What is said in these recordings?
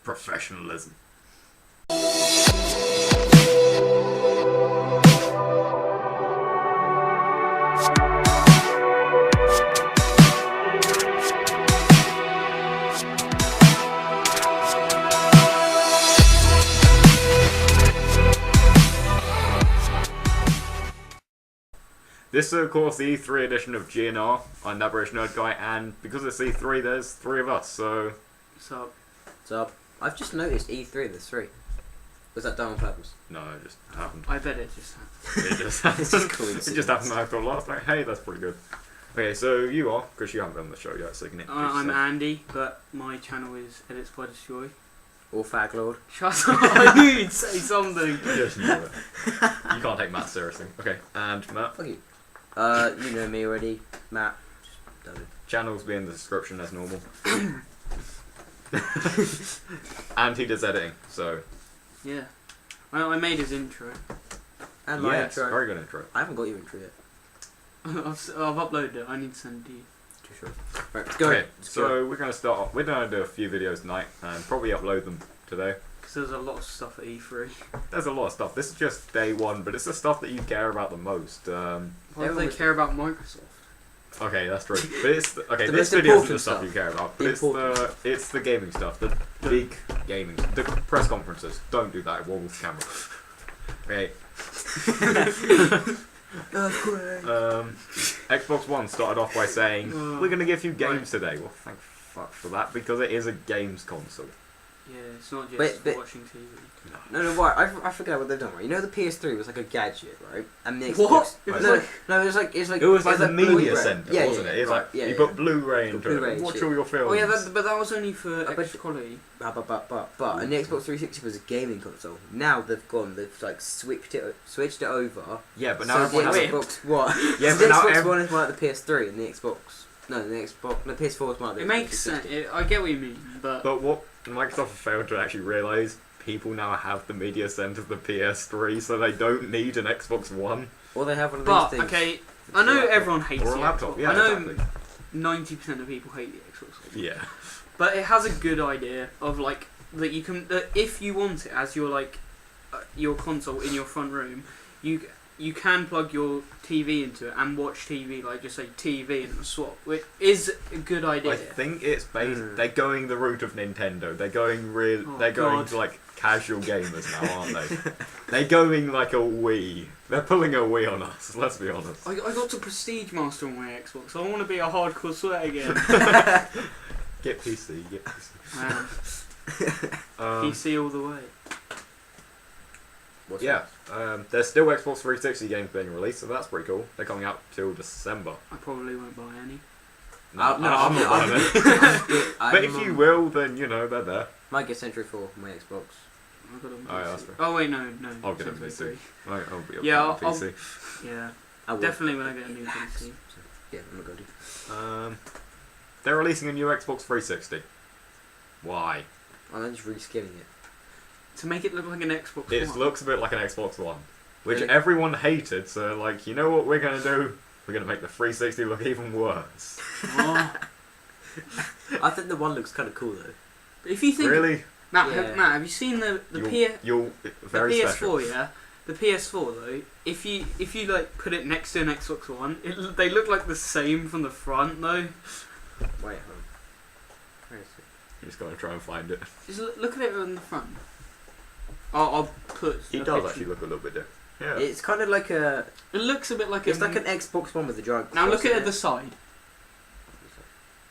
Professionalism. This is, of course, the E3 edition of GNR. I'm that British Nerd Guy, and because it's E3, there's three of us, so... What's up? What's up? I've just noticed E3, there's three. Was that done on purpose? No, it just happened. I bet it just happened. It just happened. It's just coincidence. It just happened and I thought last night, hey, that's pretty good. Okay, so you are, because you haven't been on the show yet, so you can introduce I'm yourself. Andy, but my channel is Edits by Destroy. Or Fag Lord. Shut up, I knew you'd say something. You just knew it. You can't take Matt seriously. Okay, and Matt? Fuck you. You know me already. Matt. Just done it. Channels be in the description as normal. And he does editing, so... Yeah. I made his intro. And my yes, intro. very good intro. I haven't got your intro yet. I've uploaded it, I need to send it to you. Too sure. Right, let's go. Okay, Let's so go. we're going to start off. We're going to do a few videos tonight and probably upload them today. Because there's a lot of stuff at E3. There's a lot of stuff. This is just day one, but it's the stuff that you care about the most. Why do they care about Microsoft? Okay, that's true. But it's okay. The This most video isn't the important stuff stuff. you care about, The but important it's the gaming stuff, the big gaming, the press conferences. Don't do that. It wobbles the camera. Okay. Xbox One started off by saying we're gonna give you games today. Well, thank fuck for that because it is a games console. Yeah, it's not just But- watching TV. No, why? I forget what they've done, right? You know the PS3 was like a gadget, right? And the What? Xbox... It was No, like- no, it was like... It was like the media Blu-ray. centre, Yeah, wasn't yeah, it? It's right, like yeah, you yeah. put Blu-ray into Blu-ray it. Watch shit. all your films. Oh yeah, but that was only for bet extra quality. But, and the Xbox 360 was a gaming console. Now they've like switched it over. Yeah, but So now the everyone has Xbox One... Yeah, so but the now Xbox One is more like the PS3 and the Xbox... No, the PS4 is more like the It Xbox makes 360. sense. I get what you mean, but But what Microsoft failed to actually realise, people now have the media centre of the PS3, so they don't need an Xbox One Or they have one of but these things. okay. I know everyone hates or a the laptop. Xbox. Yeah, I know exactly. 90% of people hate the Xbox. Yeah. But it has a good idea of like that you can that if you want it as your like your console in your front room, you can plug your TV into it and watch TV, like just say TV and swap, which is a good idea. I think it's based. Mm. They're going the route of Nintendo. They're going real. Oh, they're going God. to like casual gamers now, aren't they? They're going like a Wii. They're pulling a Wii on us. Let's be honest. I got to Prestige Master on my Xbox. So I want to be a hardcore sweat again. Get PC. Get PC. PC all the way. What's Yeah. There's still Xbox 360 games being released, so that's pretty cool. They're coming out till December. I probably won't buy any. No, I'm I'm not buying it. I But if you will, then you know they're there. might get Century 4 on my Xbox. I got it on Oh, yeah, PC. that's fair. Oh wait, no. I'll get a Century PC. 3. I'll be up Yeah, on I'll- PC. Yeah, I will. definitely when I get a new PC. Yeah, I'm gonna go do. They're releasing a new Xbox 360. Why? I'm just reskinning it. To make it look like an Xbox It One. looks a bit like an Xbox One, which Really? everyone hated. So, like, you know what we're gonna do? We're gonna make the 360 look even worse. Oh. I think the one looks kind of cool though. But if you think Really? Matt, Yeah. Matt, have you seen the You're very PS4? special. Yeah, the PS4 though. If you like put it next to an Xbox One, they look like the same from the front though. Wait, hold on. Where is it? You're just gonna try and find it. Just look at it on the front. I'll put. He a does picture. actually look a little bit different. Yeah. It's kind of like a. It looks a bit like It's like an Xbox One with a giant. Now look cross at in it the side.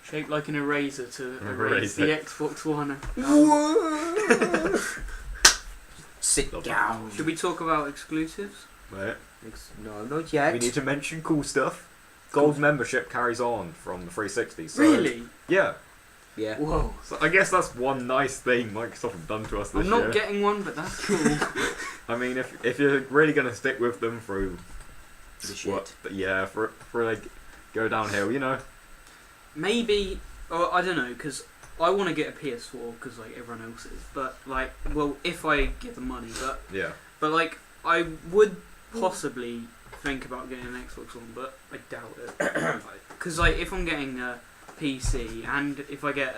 Shaped like an eraser to erase Eraser. the Xbox One. Whoa! Sit Love down. Should we talk about exclusives? Right. No, not yet. We need to mention cool stuff. Gold membership carries on from the 360. So, Really? Yeah. Yeah. Whoa. So I guess that's one nice thing Microsoft have done to us this I'm not year. getting one, but that's cool. I mean, if you're really gonna stick with them through The shit. what, yeah, for like go downhill, you know. Maybe, or I don't know, because I want to get a PS4 because like everyone else is. But like, well, if I get the money, Yeah. but like I would possibly think about getting an Xbox One, but I doubt it. Because like if I'm getting a PC and if I get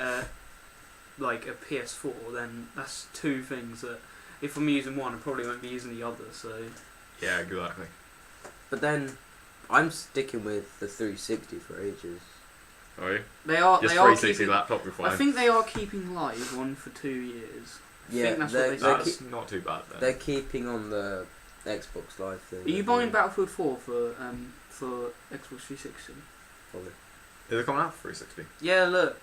like a PS4, then that's two things that if I'm using one, I probably won't be using the other. So Yeah, exactly. But then, I'm sticking with the 360 for ages. Are you? they are Just they are 360 keeping. laptop, you're fine. I think they are keeping live one for 2 years. I Yeah, think that's what they said. That's not too bad then. They're keeping on the Xbox Live thing. Are you buying Battlefield 4 for Xbox 360? Probably. Is it coming out for 360? Yeah, look.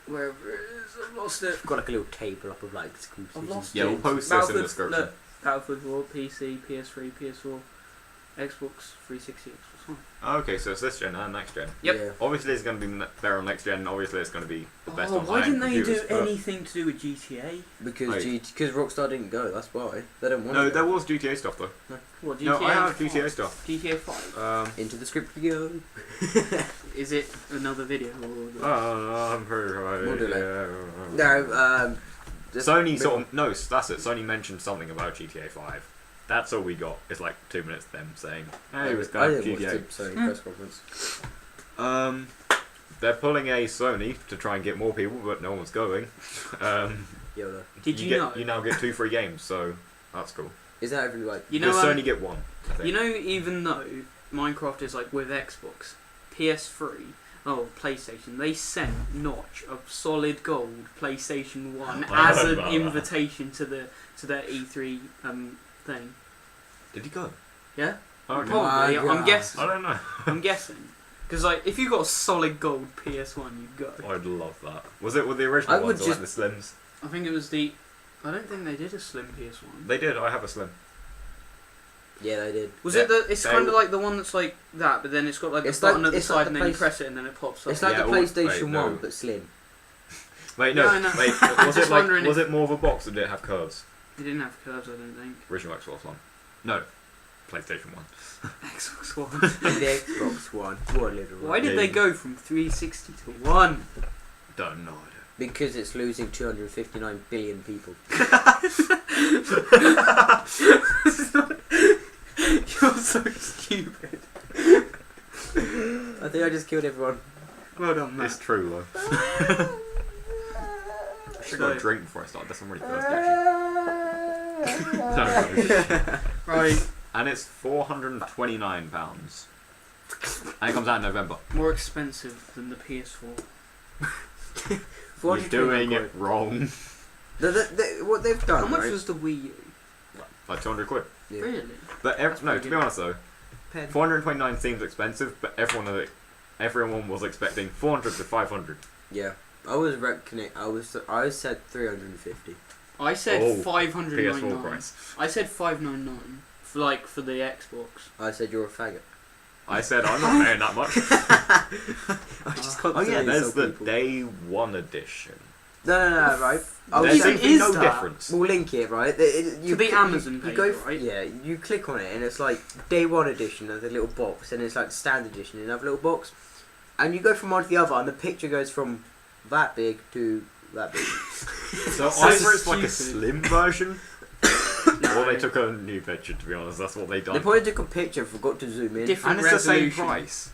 Wherever it is, I've lost it. Got like a little table up of like exclusives. I've lost Yeah, it. we'll post this in the Battlefield, description. look, Battlefield 4, PC, PS3, PS4, Xbox 360, Xbox One. Okay, so it's this gen and next gen. Yep. Yeah. Obviously, it's going to be better on next gen. Obviously, it's going to be the best on why high-end didn't they do computers, but- anything to do with GTA? Because Wait. because Rockstar didn't go. That's why they don't want. No, to there go. was GTA stuff though. What, GTA? No, I have 5? GTA stuff. GTA 5? Into the script we go. Is it another video? Or I'm pretty right. We'll do yeah. No, just Sony move sort on. of no, that's it. Sony mentioned something about GTA 5. That's all we got. It's like 2 minutes of them saying, "Hey, it was I going to didn't watch GTA." the Sony press conference. They're pulling a Sony to try and get more people, but no one's going. Yoda. Did you know? You now get 2 free games, so that's cool. Is that every like? You know, Does Sony get 1? I think. you know, even though Minecraft is like with Xbox, PS3, PlayStation, they sent Notch a solid gold PlayStation 1 I as heard an about that. invitation to their E3 thing. Did he go? Yeah, Okay. probably. My I'm God. guessing. I don't know. I'm guessing. Because like, if you got a solid gold PS1, you'd go. I'd love that. Was it with the original I would ones or like the Slims? I think it was the. I don't think they did a slim PS1. They did. I have a Slim. Yeah, they did. Was Yeah, it the? It's they kind of were- like the one that's like that, but then it's got like It's a button like- at the it's side, like and the then you place- press it, and then it pops up. It's like Yeah, the well, PlayStation wait, no. 1, but slim. Wait, no. No, no. Wait, was Just it like wondering was if- it more of a box or did it have curves? It didn't have curves, I don't think. Original Xbox One. No, PlayStation One. Xbox One. the Xbox One. What a little Why rat. did they go from 360 to 1? Don't know. Because it's losing 259 billion people. You're so stupid. I think I just killed everyone. Well done, It's Matt. true though. I should go So- drink before I start. That's really thirsty actually. Right, And it's £429. And it comes out in November. more expensive than the PS4. You're doing 429 it wrong. What they've done, How much right? was the Wii U? Like £200. Yeah. Really? But no, to be honest though, Pen. 429 seems expensive, but everyone was expecting 400 to 500. Yeah. I was reckoning. I said 350. I said Oh, 599. PS4 price. I said 599 for the Xbox. I said you're a faggot. I said I'm not paying that much. I just can't Oh yeah, say there's so the people. day one edition. No, right. I There was Even seems saying, to be is no that? difference. we'll link it, right? To the Amazon page, right? Yeah, you click on it and it's like day one edition of the little box, and it's like standard edition in another little box, and you go from one to the other, and the picture goes from that big to that big. So So either it's like a stupid. slim version, No. or they took a new picture. To be honest, that's what they They done. probably took a picture, forgot to zoom in. Different And it's the same resolution. price.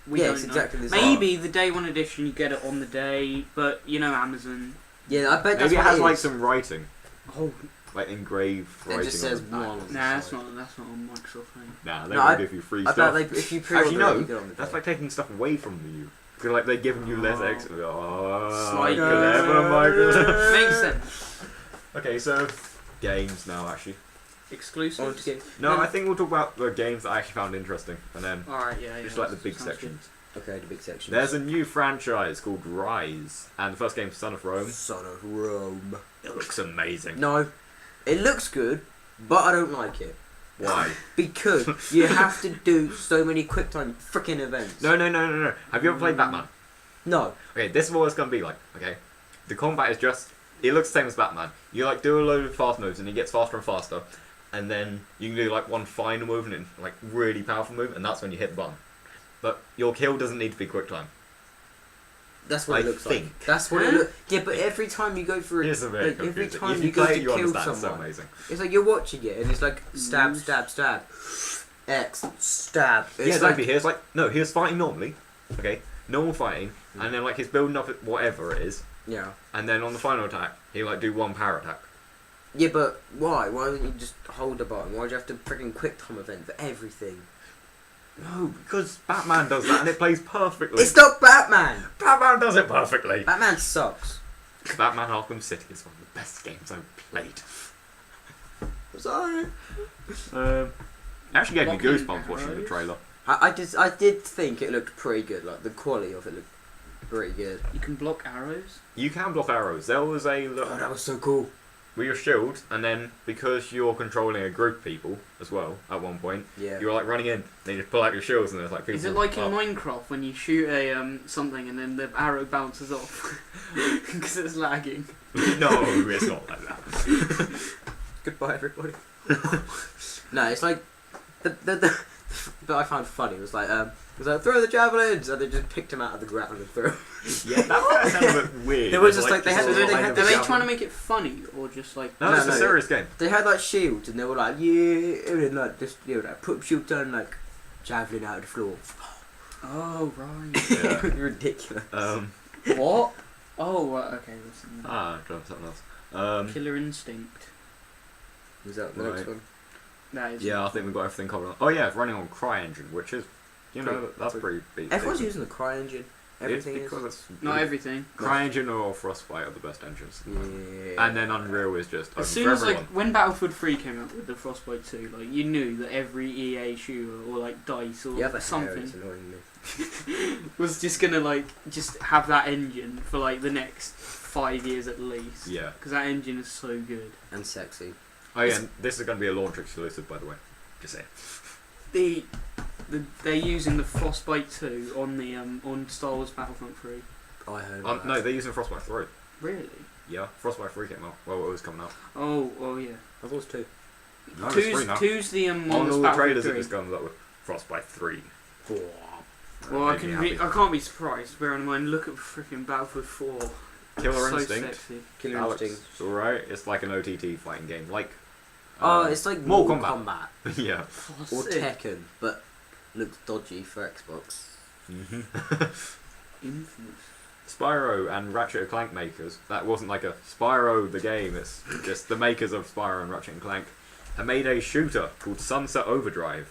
We Yeah, don't it's know. exactly the same. Maybe the day one edition you get it on the day, but you know Amazon. Yeah, I bet that's Maybe it what has it like is. some writing, Oh, like engraved It writing. just says on it. one. nah, on the that's side. not on Microsoft thing. Nah, they No, will I- give you free I stuff. bet if you pre-order Actually, it, no. you get it on the That's day. like taking stuff away from you. Cause like they're giving you less Oh. extra. Oh, Slight- clever, Michael. Makes sense. Okay, so games now actually. Exclusives. No, I think we'll talk about the games that I actually found interesting, and then Alright, yeah. just yeah, like the big sounds good. sections. Okay, the big section. There's a new franchise called Rise, and the first game's Son of Rome. Son of Rome. It looks amazing. No, it looks good, but I don't like it. Why? Because you have to do so many QuickTime freaking events. No. Have you ever played Batman? No. Okay, this is what it's gonna be like. Okay, the combat is just. It looks the same as Batman. You like do a load of fast moves, and it gets faster and faster, and then you can do like one final move and like really powerful move, and that's when you hit the button. But your kill doesn't need to be quick time. That's what I it looks think. like. That's what it Huh? looks. Yeah, but every time you go through, It's a bit like, every confusing. time If you you go play to it, you kill understand. It's so someone, amazing. it's like you're watching it and it's like stab, stab, stab, X, stab. Yeah, It's don't like be. Here's fighting normally. Okay, normal fighting, and then like he's building up whatever it is, Yeah. and then on the final attack, he like do one power attack. Yeah, but why? Why don't you just hold the button? Why do you have to freaking quick time event for everything? No, because Batman does that and it plays perfectly. It's not Batman! Batman does it perfectly. Batman sucks. Batman Arkham City is one of the best games I've played. Sorry. It actually gave me Locking goosebumps watching the arrows. trailer. I did think it looked pretty good. Like the quality of it looked pretty good. You can block arrows. You can block arrows. There was a look Oh, that was so cool. with your shield, and then because you're controlling a group of people as well, at one point, Yeah. you're like running in, then you just pull out your shields, and there's like people. Is it like in up. Minecraft when you shoot a something and then the arrow bounces off because it's lagging? No, it's not like that. Goodbye, everybody. No, it's like the that I found funny was like throw the javelins, and they just picked him out of the ground and threw. Yeah, that sounded a bit weird. They were just like, they had- all they kind had- of they Are they javelin. trying to make it funny or just like? No, No, it's a no, serious game. They had like shields, and they were like, yeah, and like just like put shields on, like javelin out of the floor. Oh right. Yeah. Ridiculous. What? Oh right. Okay. Listen. Drop something else. Killer Instinct. Was that the Right. next one? That is. Yeah, I think we've got everything covered. On. Oh yeah, it's running on CryEngine, which is, that's Pretty- pretty big. Everyone's using the CryEngine. Everything it's is. because it's Not everything. CryEngine or Frostbite are the best engines. Yeah. And then Unreal is just open As soon for as like everyone. when Battlefield 3 came out with the Frostbite 2, like you knew that every EA shooter or like Dice or The other hair something is annoying me. was just gonna like just have that engine for like the next 5 years at least. Yeah. Because that engine is so good. And sexy. Oh yeah, and this is going to be a launch exclusive, by the way. Just saying. They're using the Frostbite 2 on the on Star Wars Battlefront 3. I heard. No, they're using Frostbite 3. Really? Yeah, Frostbite 3 came out. Well, it was coming out. Oh yeah. I thought it was 2. No, it's 3 now. Two's the On modern all the Battlefield trailers, 3. it just comes up with Frostbite 3. Well, Made me happy. I can't be surprised. Bearing in mind, look at freaking Battlefield 4. Killer so Instinct. Sexy. Killer Alex, Instinct. it's alright. It's like an OTT fighting game. Like. Oh, it's like Mortal Mortal Kombat. Kombat. Yeah. Oh, Or sick. Tekken, but looks dodgy for Xbox. Infamous. Spyro and Ratchet and Clank makers. That wasn't like a Spyro the game. It's just the makers of Spyro and Ratchet and Clank have made a shooter called Sunset Overdrive.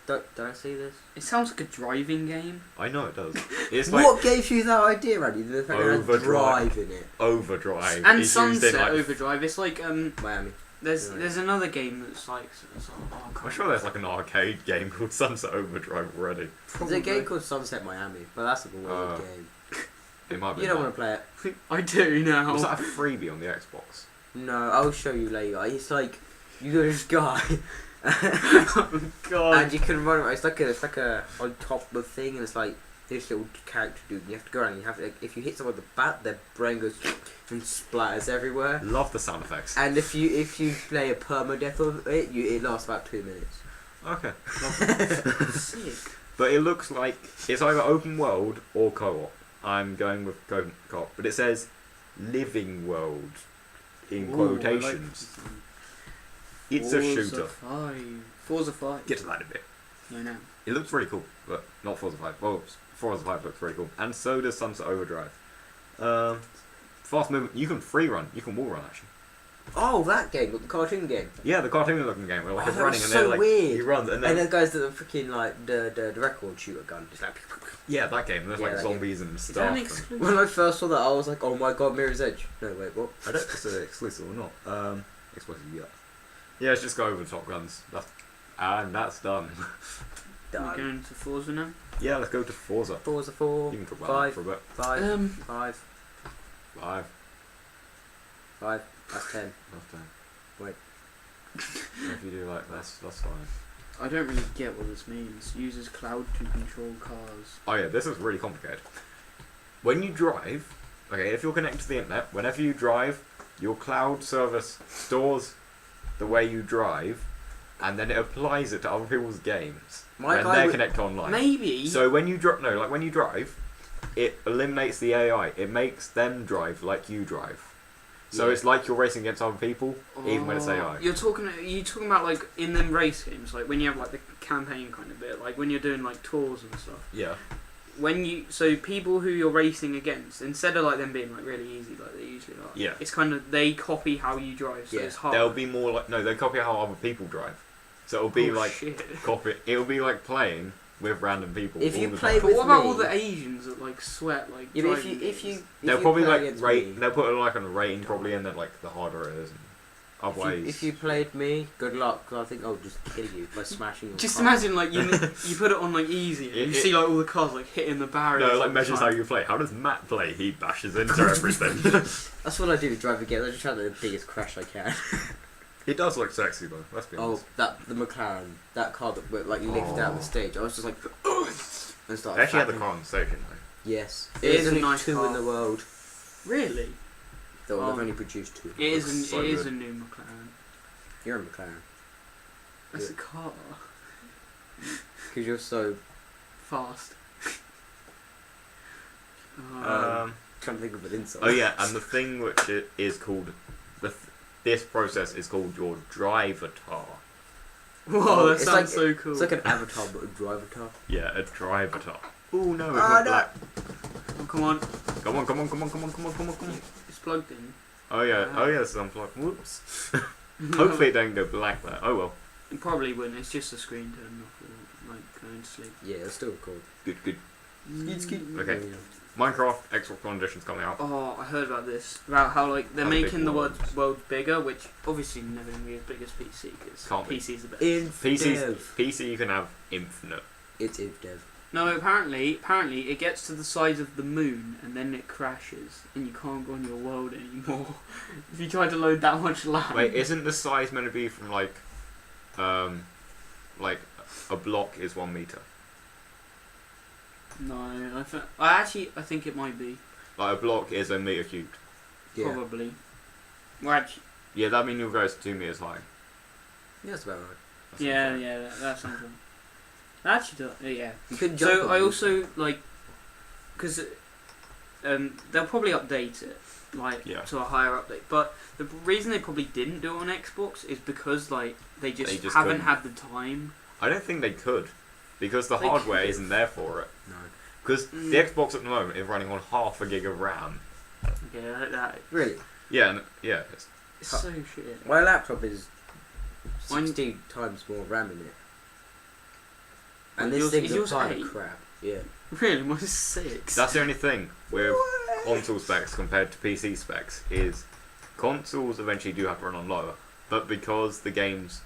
Did I see this? It sounds like a driving game. I know it does. It's like What gave you that idea, Randy? The fact that it had Overdrive. drive in it. Overdrive. And It's used in, Sunset like, Overdrive. It's like Miami. there's another game that's like. I'm sure there's like an arcade game called Sunset Overdrive already. There's a game called Sunset Miami, but that's a weird Uh, game. It might be. You don't want to play it. I do now. Was that a freebie on the Xbox? No, I'll show you later. It's like you're this guy, Oh, God. and you can run. It's like a on top of thing, and it's like this little character dude. You have to go around. And you have to, if you hit someone with the bat, their brain goes and splatters everywhere. Love the sound effects. And if you play a permadeath of it, it lasts about 2 minutes. Okay. Sick. But it looks like it's either open world or co-op. I'm going with co-op, but it says living world in Ooh, quotations. I like It's a Forza shooter. 5. Forza 5. Get to that in a bit. No, no. It looks really cool, but not Forza 5. Well, Forza 5 looks really cool, and so does Sunset Overdrive. Fast movement. You can free run. You can wall run actually. Oh, that game, the cartoon game. Yeah, the cartoon-looking game where like Oh, it's that running was and so then like weird. you run and then And then goes to the freaking like the record shooter gun, just like. yeah, that game. There's Yeah, like that zombies and Is that stuff. an and- exclusive? When I first saw that, I was like, "Oh my god, Mirror's Edge." No, wait, what? I don't know if it's exclusive or not. Exclusive, yeah. Yeah, let's just go over the top guns. That's done. We're Done. going to Forza now. Yeah, let's go to Forza. Forza 4, You can talk about 5, that for a bit. 5, Um, 5, 5. 5. That's 10. That's 10. Wait. If you do like that's fine. I don't really get what this means. Uses cloud to control cars. Oh yeah, this is really complicated. When you drive, okay, if you're connected to the internet, whenever you drive, your cloud service stores the way you drive, and then it applies it to other people's games My when guy they're would- connected online. Maybe. So when you when you drive, it eliminates the AI. It makes them drive like you drive. So Yeah. it's like you're racing against other people, even when it's Oh, AI. You're talking about like in them race games, like when you have like the campaign kind of bit, like when you're doing like tours and stuff. Yeah. so people who you're racing against, instead of like them being like really easy like they usually are, Yeah. it's kind of they copy how you drive, so Yeah. it's hard. They'll be more like they copy how other people drive. So it'll be like shit. it'll be like playing with random people. If all you the play time. But with what about me- all the Asians that like sweat like? Yeah, but driving if you they'll probably play like against rate. me- They'll put it like on a rating probably, and then like the harder it is. And otherwise, If you played me, good luck. 'Cause I think I'll just kill you by smashing your Just car. imagine like you put it on like easy, and you see like all the cars like hitting the barriers. no, like all the measures how time. you play. How does Matt play? He bashes into everything. That's what I do with driving games. I just try to do the biggest crash I can. He does look sexy though. Let's be honest. The McLaren, that car that went, like lifted out the stage. I was just like, and started. They actually had the flapping. car on station though. Yes, It is There's a only nice two car. in the world. Really? Though Oh. they've only produced two. It Looks is so it is good. a new McLaren. You're a McLaren That's Yeah. a car. because you're so. Fast. Trying to think of an insult. Oh yeah, and the thing which is called this process is called your drivatar. Whoa, that It's sounds like- so cool. It's like an avatar, but a drivatar. Yeah, a drivatar. Oh no, it's Oh, not no. black. Oh, come on, Come on, come on, come on, come on, come on, come on, come on. it's plugged in. Oh yeah, Ah. it's unplugged. Whoops. Hopefully it don't go black there. Oh well. It probably wouldn't. It's just a screen turn off or like going to sleep. Yeah, it's still cool. Good, good. Okay. Minecraft XboxOne edition's coming out. Oh, I heard about this. About how like they're How big making the world. world bigger, which obviously never going to be as big as PC because Can't be. PC's the best. PC you can have infinite. It's if dev. No, apparently it gets to the size of the moon and then it crashes and you can't go on your world anymore if you try to load that much land. Wait, isn't the size meant to be from like a block is 1 meter? No, I think it might be. Like a block is a meter cubed. Yeah. Probably. Well, actually, Yeah, that means you'll go 2 meters high. Yeah, that's about right. That's yeah, not yeah, that sounds right. Actually, yeah. You couldn't jump. So on I it. also like, because they'll probably update it like Yeah. to a higher update. But the reason they probably didn't do it on Xbox is because like they just just haven't couldn't. had the time. I don't think they could, because the They hardware could. isn't there for it. No. Because Mm. the Xbox at the moment is running on half a gig of RAM. Yeah, that Really, Yeah, yeah. it's so shit. my laptop is Mine- 16 times more RAM in it. And Yours- this thing's is a yours pile 8? of crap. Yeah. Really, mine's 6. That's the only thing with console specs compared to PC specs is consoles eventually do have to run on lower, but because the games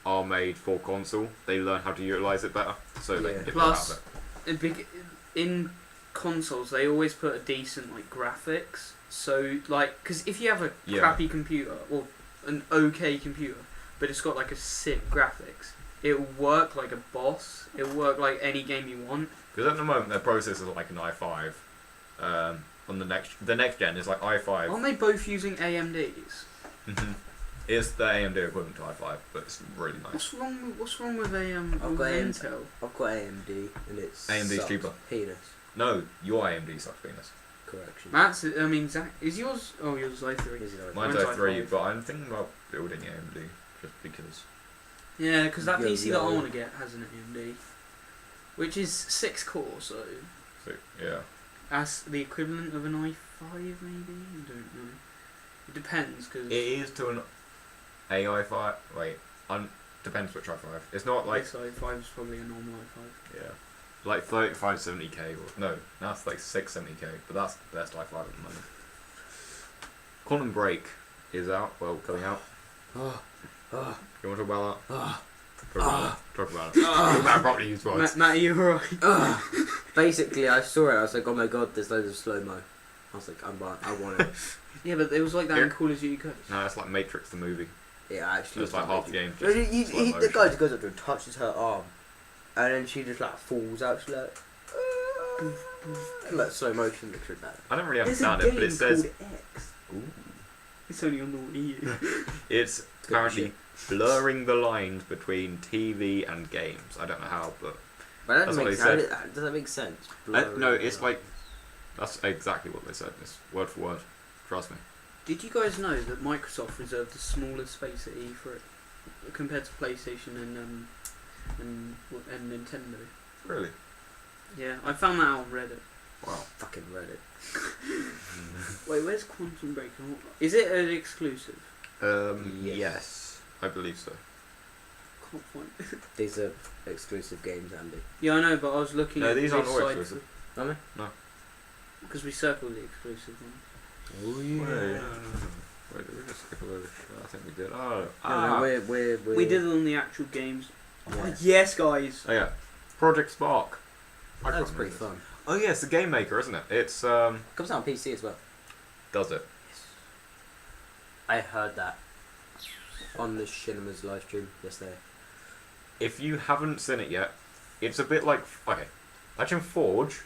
are made for console, they learn how to utilize it better, so they Yeah. can get Plus- more out of it. In consoles, they always put a decent like graphics. So like, because if you have a Yeah. crappy computer or an okay computer, but it's got like a sick graphics, it'll work like a boss. It'll work like any game you want. Because at the moment their processors are like an i5. On the next gen is like i5. Aren't they both using AMDs? Mhm. It's the AMD equivalent to i5, but it's really nice. What's wrong with I've got Intel? I've got AMD and it's AMD's cheaper. Penis. No, your AMD sucks penis. Correction. Zach, is yours? Oh, yours is i3. Is it like- Mine's Mine's i3, i5. but I'm thinking about building AMD just because. Yeah, because that Yo, PC that I yo. want to get has an AMD, which is 6 core, so So yeah. that's the equivalent of an i5 maybe. I don't know. It depends because It is to an AI5. Wait, depends which i5. It's not like this i5 is probably a normal i5. yeah, like 3570K or no, that's like 670K. But that's the best i5 at the moment. Quantum Break is out. Well, coming out. Oh, oh, You want to talk about that? oh, Talk about it. Talk about properly used words. Matt, are you alright? oh. Basically, I saw it. I was like, oh my god, there's loads of slow mo. I was like, I want it. Yeah, but it was like that in Yeah. Call of Duty Ghosts. No, it's like Matrix the movie. Yeah, actually. It's like half the game. No, just slow the motion. guy just goes up to her and touches her arm, and then she just like falls out. She's like, like slow motion looks like that. I don't really There's a understand it, game but it says called X. Ooh. It's only on the Wii U. It's apparently blurring the lines between TV and games. I don't know how, but But that That's doesn't what make they sense. Does that make sense? no, it's like that's exactly what they said. It's word for word. Trust me. Did you guys know that Microsoft reserved the smallest space at E3 compared to PlayStation and Nintendo? Really? Yeah, I found that out on Reddit. Wow. Fucking Reddit. Wait, where's Quantum Break? Is it an exclusive? Yes, I believe so. Can't find it. These are exclusive games, Andy. Yeah, I know, but I was looking No, at these this aren't all site exclusive. Are they? because we circled the exclusive one. Oh Wait, did we just skip a load of shit? I think we did. Oh, No, we're We did it on the actual games. Yeah. Oh, yes, guys. Oh yeah, Project Spark. I That's can't pretty remember fun. this. Oh yeah, it's a game maker, isn't it? It's Comes out on PC as well. does it? I heard that on the Cinema's live stream yesterday. If you haven't seen it yet, it's a bit like okay, Action Forge,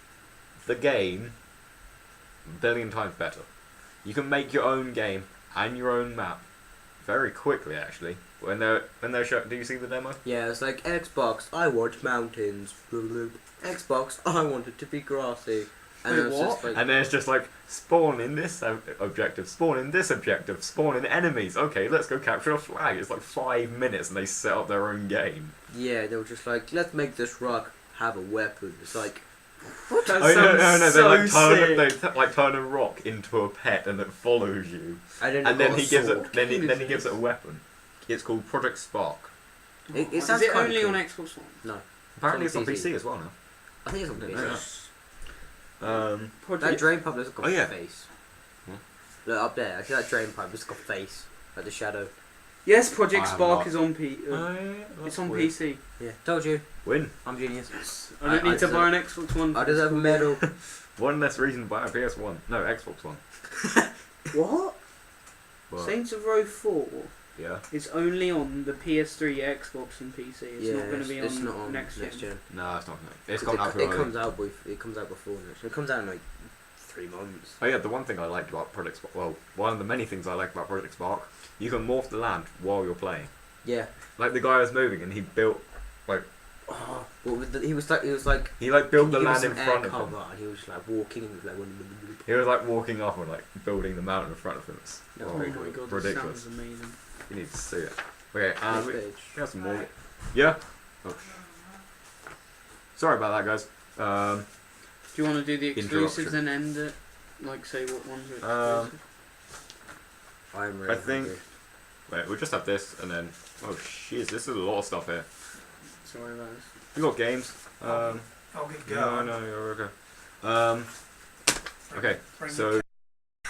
the game, a billion times better. You can make your own game and your own map very quickly. Actually, when they're show, do you see the demo? Yeah, it's like Xbox. I want mountains. Xbox. I want it to be grassy. And Wait, then it's what? just like, And then it's just like spawn in this objective, spawn in this objective, spawn in enemies. Okay, let's go capture a flag. It's like 5 minutes, and they set up their own game. yeah, they were just like, let's make this rock have a weapon. It's like, That Oh no, sounds they so like sick. turn a rock into a pet, and it follows you. I don't know. And then he gives sword. it, then he What game gives is it a weapon. It's called Project Spark. It Is sounds it kinda only cool. on Xbox One? No, Apparently, It's it's on on PC. PC as well now. I think it's on I didn't PC. know that. That Project. drain pipe looks like a Oh, yeah. face. Hmm? Look up there. I see that drain pipe. It's like a face, like the shadow. Yes, Project I have Spark not. is on it's on PC. Yeah, told you. Win. I'm genius. I don't I need to buy deserve- an Xbox One. I deserve a medal. One less reason to buy a PS1. No, Xbox One. What? But, Saints of Row 4 yeah. is only on the PS3, Xbox, and PC. It's yeah, not going to be it's on, not on next gen. No, it's not. It's 'Cause gone out it comes out. It comes out before next. It comes out in like 3 months. Oh yeah, the one thing I liked about Project Spark, well, one of the many things I like about Project Spark, you can morph the land while you're playing. Yeah. Like the guy was moving and he built, Oh, what was he was like. he like built the Can you give land us in some front air of him. cover? And he was just like walking and he was like. He was like walking up and like building the mountain in front of him. It's That's Oh very my cool. god, Ridiculous. that sounds amazing. You need to see it. Okay, and Next we page. have some more. Yeah. Oh. Sorry about that, guys. Do you want to do the exclusives Interruption. and end it? Like, say what ones are Um, exclusive? I'm really I think- hungry. Wait, we'll just have this and then. Oh shiz, this is a lot of stuff here. Sorry about this. We got games. I'll get No, going. no, you're okay. Okay, Bring so.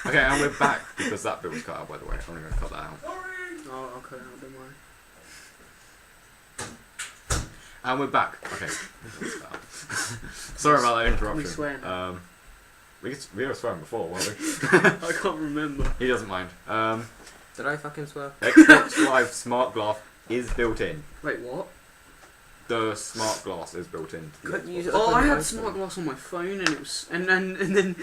Okay, and we're back because that bit was cut out, by the way. I'm gonna cut that out. Oh, I'll cut it out, don't worry. And we're back. Okay. Sorry about that interruption. We swear now. We were swearing before, weren't we? I can't remember. He doesn't mind. Did I fucking swear? Xbox Live Smart Glass is built in. Wait, what? The smart glass is built in. Couldn't use it Oh, on I your had iPhone. smart glass on my phone, and it was, and then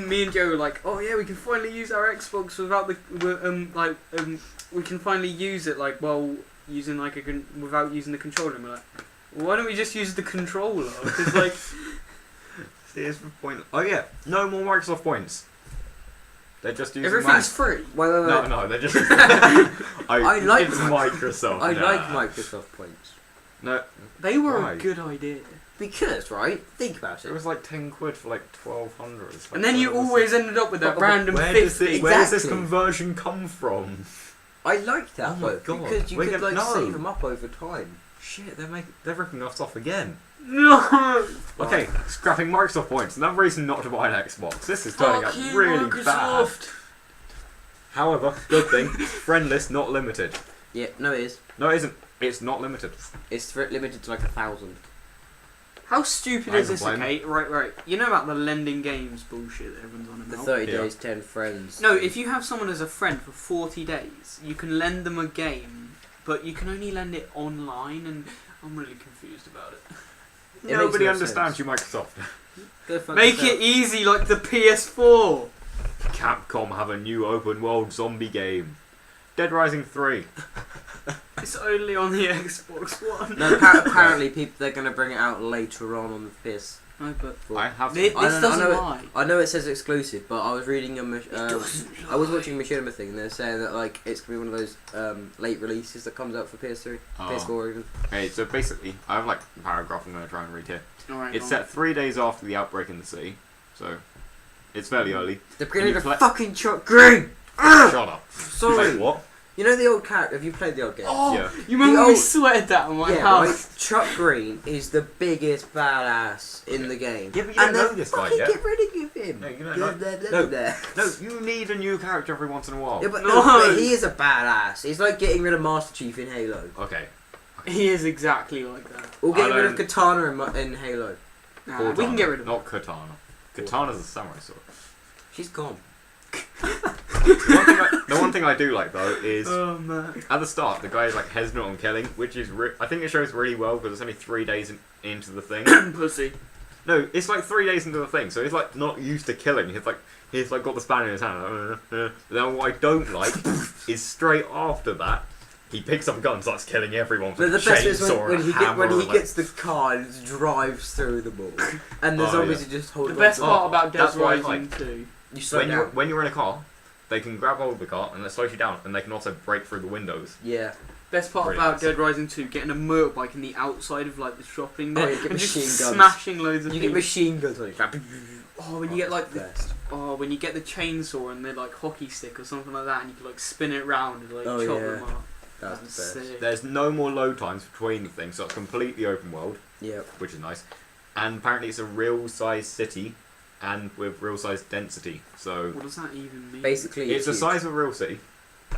me and Joe were like, oh yeah, we can finally use our Xbox without the, we can finally use it like while using like without using the controller. And we're like, well, why don't we just use the controller? Because like, See, it's the point. Oh yeah, no more Microsoft points. They're just using. everything's free. Wait. No, they're just. I like it's Mi- Microsoft. I nah. like Microsoft points. No, They were Why? a good idea. Because, right? Think about it it. was like 10 quid for like 1200. It's like, And then you where does always ended up with that this- random where does 50. this, where does this Exactly. conversion come from? I liked that Oh my though, God. because you We're could gonna- like no. save them up over time. Shit, they're ripping us off again. No! Okay, scrapping Microsoft points. Another reason not to buy an Xbox. This is turning out Fuck you, really bad. Microsoft! However, good thing, friend list not limited. Yeah, no, it is. No, it isn't. It's not limited. It's limited to like 1,000. How stupid I is this, complain. okay? Right. You know about the lending games bullshit that everyone's on The about? 30 Yeah. days, 10 friends. No, if you have someone as a friend for 40 days, you can lend them a game, but you can only lend it online, and I'm really confused about it. It Nobody makes no understands sense. you, Microsoft. Go fuck Make yourself. it easy like the PS4! Capcom have a new open world zombie game. Dead Rising 3. It's only on the Xbox One. No, apparently people they're gonna bring it out later on the No, but I have. this I know- doesn't I know lie. I know it says exclusive, but I was reading It doesn't I was lie. watching a Machinima thing, and they're saying that like it's gonna be one of those late releases that comes out for PS3, PS4 or even. Okay, so basically, I have like a paragraph I'm going to try and read here. Alright, It's set 3 days after the outbreak in the city, so it's fairly early. The beginning you of play- fucking Chuck Green. Shut up. Sorry. Wait, what? You know the old character? Have you played the old game? Oh, Yeah. you remember The we old- sweated that on my yeah, house? right. Chuck Green is the biggest badass in the game. Yeah, but you don't and know then this guy fucking yet. get rid of him. No, you don't Blah, know. blah, blah, No. blah. No, you need a new character every once in a while. Yeah, but, No. but he is a badass. He's like getting rid of Master Chief in Halo. Okay. He is exactly like that. Or getting I rid of don't- Katana in Halo. Nah, we can get rid of him. Not Katana. Katana's a samurai sword. She's gone. The one thing I do like though is Oh man. at the start the guy is like hesitant on killing, which is I think it shows really well because it's only 3 days into the thing. Pussy. No, it's like 3 days into the thing, so he's like not used to killing. He's like got the spanner in his hand. Then what I don't like is straight after that he picks up a gun and starts killing everyone But with the a best is chainsaw when and he, a hammer. when he and, gets the car and just drives through them all. And the Oh, zombies yeah. are just holding The best on. part about Dead that's what I Rising like. 2. You slow when down. you're in a car, they can grab hold of the car and it slows you down, and they can also break through the windows. Yeah. Best part Really about nice. Dead Rising 2, getting a motorbike in the outside of like the shopping Oh, there you get and just machine guns. smashing loads of You get people. machine guns on you. Oh, when you get like the best. when you get the chainsaw and the like hockey stick or something like that, and you can like spin it round and like Oh, chop yeah. them up. That's the best. sick. There's no more load times between the things, so it's completely open world, Yep. which is nice. And apparently it's a real size city, and with real size density. So What does that even mean? Basically, it's the huge. size of a real city,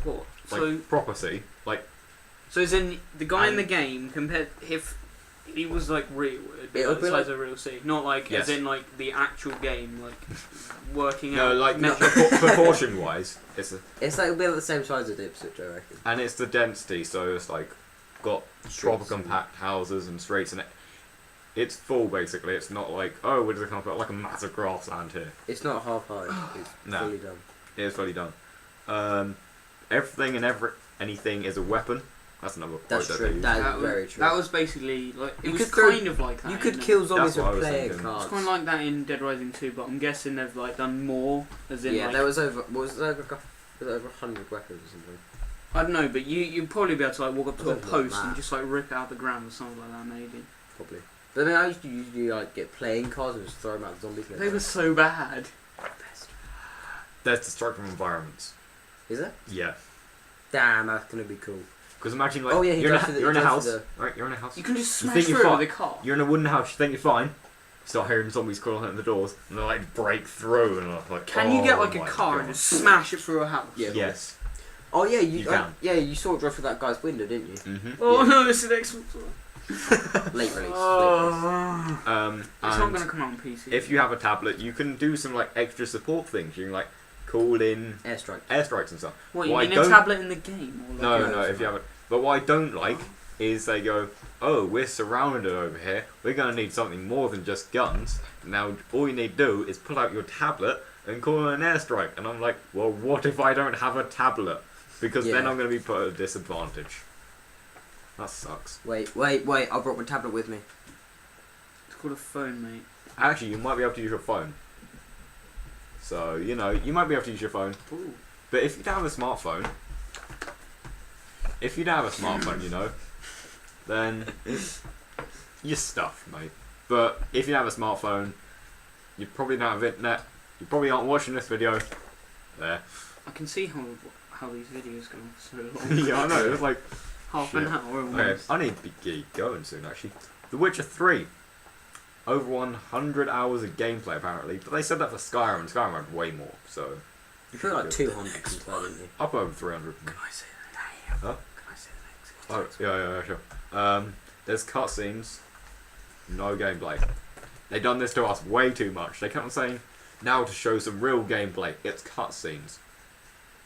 What? like So proper city. Like as in the guy in And- the game compared if he was like real, it'd be It like would the be size like- of a real city, not like Yes. as in like the actual game, like working no, out. like measure- proportion wise, it's It's like about the same size as Ipswich, I reckon. and it's the density. So it's like got proper Streets. compact houses and streets, and it's full basically. It's not like oh we're just gonna put like a massive grassland here. It's not half high. It's No. fully done. It is fully done. Everything and anything is a weapon. That's another quote That's that true. they use. That is That was, very true. that was basically like it You was could throw- kind of like that. You could in- kill zombies That's what I with was playing thinking. cards. It's kind of like that in Dead Rising 2, but I'm guessing they've like done more. As in, Yeah, like, there was over. What was it over? Was it over 100 weapons or something? I don't know, but you'd probably be able to like walk up to a Something like post that. and just like rip it out the ground or something like that, maybe. Probably. But I mean, I used to usually like get playing cards and just throw them out the zombie They were so bad. best. There's destructive environments. Is it? Yeah. Damn, that's gonna be cool. Because imagine like Oh, yeah, he you're, in drives a, to the- you're in a he drives house, to right? You're in a house. You can just You smash think you're through it fine. with a car. You're in a wooden house. You think you're fine. You start hearing zombies crawling at the doors, and they like break through, and like. Can you get like a my car and God. just smash it through a house? Yeah. Yes. Oh yeah, You can. yeah, you saw it drop through that guy's window, didn't you? Mhm. Oh Yeah. no, it's an Xbox One. Late release. Oh. Um, It's not and gonna come out on PC. if you have a tablet, you can do some like extra support things. You can like call in Airstrike. airstrikes and stuff. What, you What I mean a don't- tablet in the game? Or like No, Yeah, no, that's if you have it. But what I don't like is they go, oh, we're surrounded over here. We're going to need something more than just guns. Now, all you need to do is pull out your tablet and call in an airstrike. And I'm like, well, what if I don't have a tablet? Because then Yeah. I'm going to be put at a disadvantage. That sucks. Wait, I brought my tablet with me. It's called a phone, mate. Actually, you might be able to use your phone. So, you know, you might be able to use your phone. Ooh. But if you don't have a smartphone, you know, then you're stuffed, mate. But if you have a smartphone, you probably don't have internet. You probably aren't watching this video. There. I can see how these videos go on for so long. Yeah, I know. It's like, Half shit. an hour okay, almost. I need to be going soon, actually. The Witcher 3. Over 100 hours of gameplay, apparently. But they said that for Skyrim, and Skyrim had way more, so You feel like 200 sometimes, didn't you? up over 300. Can I say the name? Huh? Can I say the Oh, name? yeah, sure. There's cutscenes, no gameplay. They done this to us way too much. They kept on saying, now to show some real gameplay, it's cutscenes.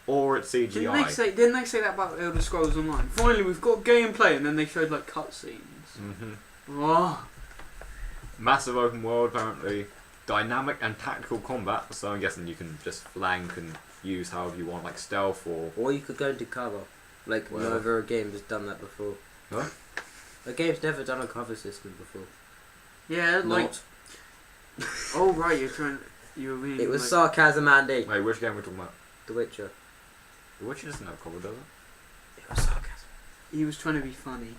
Or it's CGI. Didn't they say that about Elder Scrolls Online? Finally, we've got gameplay, and then they showed like cutscenes. Oh, Massive open world, apparently. Dynamic and tactical combat, so I'm guessing you can just flank and use however you want, like stealth or... Or you could go into cover. Like, Well. never a game has done that before. Huh? A game's never done a cover system before. yeah, like Not. Oh right, you were being. It was like, sarcasm, Andy. Wait, which game are we talking about? The Witcher. The Witcher doesn't have cover, does it? It was sarcasm. He was trying to be funny.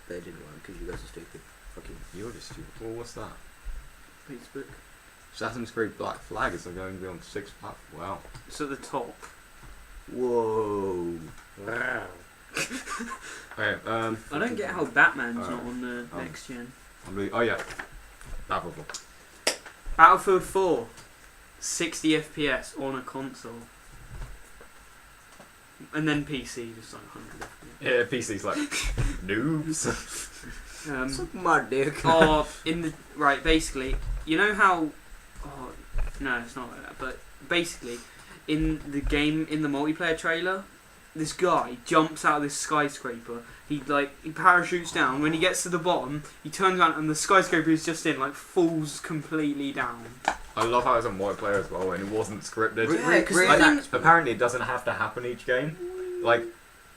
But it didn't work because you guys are stupid. Fuck you. You're just stupid. Well, what's that? Facebook. Assassin's Creed Black Flag is going to be on 6 platforms. Wow. It's at the top. Whoa. Okay, I don't get how Batman's Alright. not on the next gen. oh yeah. Battlefield. Battlefield 4, 60 FPS on a console. And then PC, just like 100 FPS. Yeah, PC's like noobs. Suck my dick. Right, basically, you know how... Oh, no, it's not like that, but basically, in the game, in the multiplayer trailer, this guy jumps out of this skyscraper. He parachutes down. When he gets to the bottom, he turns around and the skyscraper he's just in falls completely down. I love how it's a multiplayer as well, and it wasn't scripted. Yeah, 'cause Apparently, it doesn't have to happen each game. Like,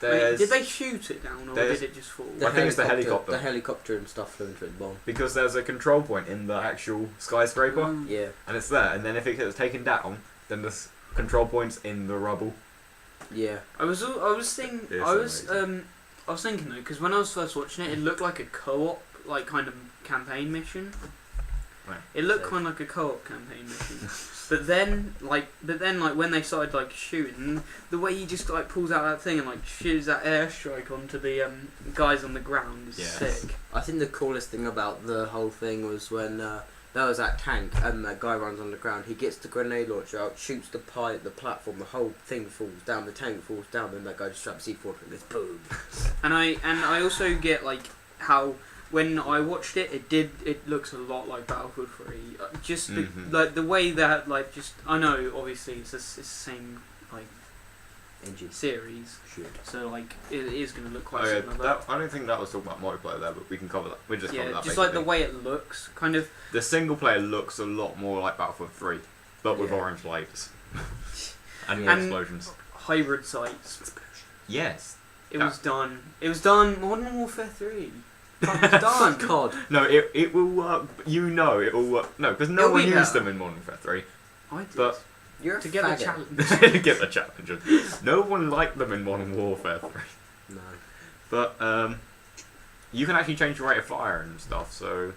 there's Wait, did they shoot it down or did it just fall? I think it's the helicopter. The helicopter and stuff flew into it. Bomb. because there's a control point in the actual skyscraper, Yeah. and it's there. And then if it gets taken down, then the control point's in the rubble. Yeah. I was thinking though, because when I was first watching it looked like a co-op, kind of campaign mission. Right. It looked kind of like a co-op campaign mission. but then when they started shooting, the way he just pulls out that thing and shoots that airstrike onto the guys on the ground is sick. I think the coolest thing about the whole thing was when there was that tank and that guy runs on the ground. He gets the grenade launcher out, shoots the platform, the whole thing falls down, the tank falls down, and that guy just straps C4 and goes boom. And I also get how when I watched it, it looks a lot like Battlefield 3. Just the way that I know obviously it's the same Engine. series, so it is going to look quite Oh, yeah, similar. I don't think that was talking about multiplayer there, but we can cover that. We just cover that. Just basically. the way it looks, kind of. The single player looks a lot more like Battlefield 3, but with Yeah. orange lights and And- explosions. Hybrid sights. Yes. It Yeah. was done. It was done. Modern Warfare 3. It was done. God. No, it will work. You know it will work. No, because no It'll one be used better. them in Modern Warfare 3. I did. But You're a to get the faggot. challenge. to get the challenges. No one liked them in Modern Warfare 3. No. But you can actually change your rate of fire and stuff. So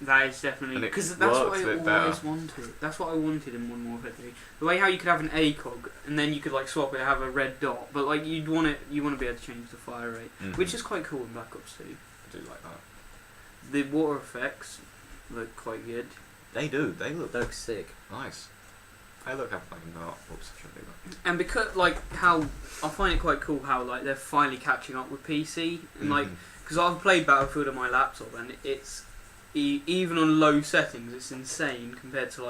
That is definitely And it because that's what works I a bit always better. wanted. That's what I wanted in Modern Warfare 3. The way how you could have an ACOG and then you could swap it, have a red dot, but you want to be able to change the fire rate, which is quite cool in Black Ops 2. I do like that. The water effects look quite good. They do. They look That looks sick. nice. They look fucking not. Oops, I shouldn't do that. And because how I find it quite cool how they're finally catching up with PC and because I've played Battlefield on my laptop and it's even on low settings it's insane compared to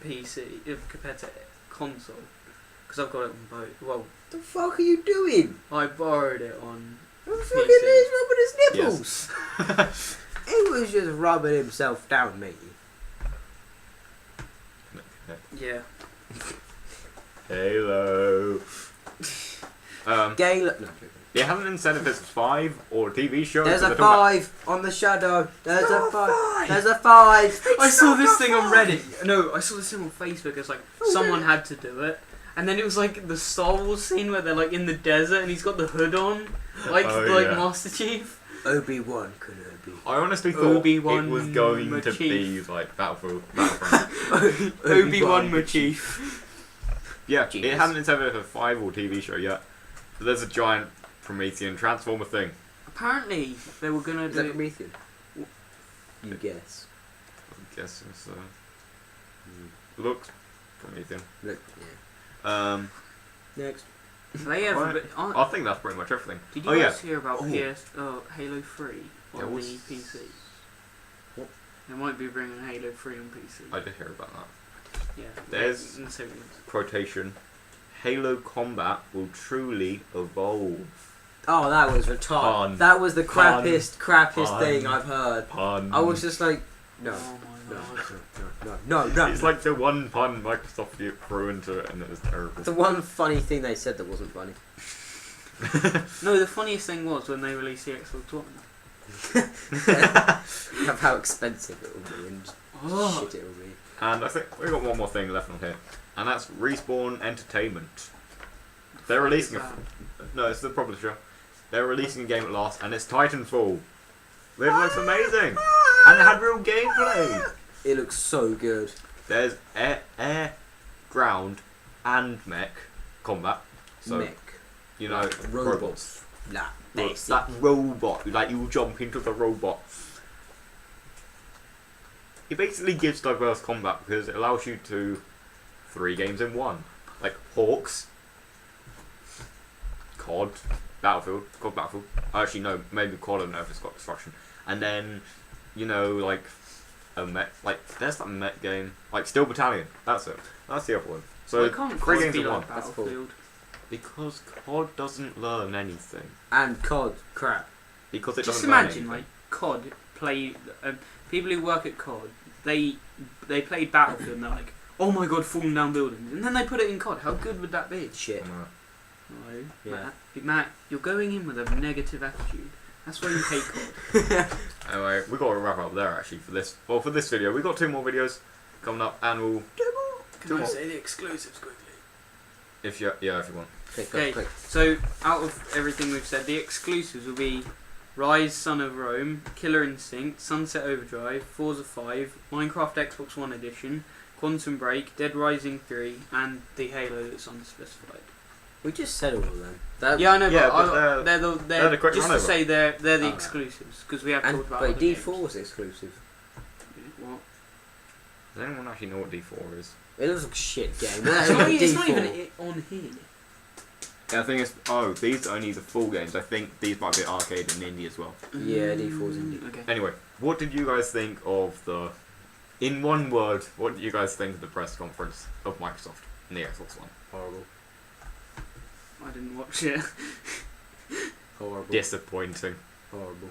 PC compared to console because I've got it on both. Well, The fuck are you doing? I borrowed it on. The fucking he's rubbing his nipples. He was just rubbing himself down, mate. Yeah. Halo. Gay look. No. You haven't incentive if it's 5 or a TV show. There's so a they're talking 5 on the shadow. There's a 5. There's a 5. I saw this thing on Reddit. No, I saw this thing on Facebook. It's someone had to do it. And then it was the Star Wars scene where they're in the desert and he's got the hood on, yeah. Master Chief. Obi-Wan Kenobi. I honestly thought Obi-Wan it was going to Machief. be Battlefront. Obi-Wan Machief. Yeah, Genius. it hasn't incentive if it's 5 or TV show yet. But there's a giant Promethean Transformer thing. Apparently they were gonna Is that do. Promethean? You guess. I guess it's looks Promethean. Look, yeah. Next. They have. Right. I think that's pretty much everything. Did you Oh, guys hear about Oh. Halo 3 on There was- the PC? What? They might be bringing Halo 3 on PC. I did hear about that. Yeah. There's- in the series. Quotation. Halo combat will truly evolve. Oh, that was retarded. Pun. That was the Pun. crappiest Pun. thing I've heard. Pun. I was just like, no, Oh my god. no. It's like the one pun Microsoft threw into it and it was terrible. The one funny thing they said that wasn't funny. No, the funniest thing was when they released the Xbox One. Of how expensive it will be and Oh. shit it will be. And I think we've got one more thing left on here, and that's Respawn Entertainment. They're releasing no, it's the publisher. They're releasing a game at last, and it's Titanfall. It looks amazing, and it had real gameplay. It looks so good. There's air, ground, and mech combat. So Mech. you know, robots. Nah, Well, basic. that robot, like you jump into the robot. It basically gives diverse combat because it allows you to 3 games in 1. Like Hawks, COD, Battlefield. Actually, no, maybe COD. I don't know if it's got destruction. And then, you know, like a mech. Like there's that mech game, like Steel Battalion. That's it. That's the other one. So Why can't 3 COD games be in 1. like That's cool. Battlefield? Because COD doesn't learn anything. And COD, crap. Because it Just doesn't learn imagine, anything. like COD play. People who work at COD, they play Battlefield and they're like, oh my god, falling down buildings, and then they put it in COD. How good would that be? Shit. No, Yeah. Matt, you're going in with a negative attitude. That's why you hate COD. Anyway, we got to wrap up there actually for this. Well, for this video, we got 2 more videos coming up, and we'll Can I say the exclusives quickly? if you want. Click, Okay, click. so out of everything we've said, the exclusives will be Rise, Son of Rome, Killer Instinct, Sunset Overdrive, Forza 5, Minecraft Xbox One Edition, Quantum Break, Dead Rising 3, and the Halo that's unspecified. We just said all of them. That, Yeah, I know, Yeah, but but they're the quick just to run-over. say they're the Oh, exclusives because we have and talked about. wait, other D4 games. was exclusive. What? Does anyone actually know what D4 is? It looks like a shit game. It's not even on here. Yeah, the thing is, these are only the full games. I think these might be arcade and indie as well. Yeah, D4's indie. Okay. Anyway, what did you guys think of in one word, what did you guys think of the press conference of Microsoft and the Xbox One? Horrible. I didn't watch it. Horrible. Disappointing. Horrible.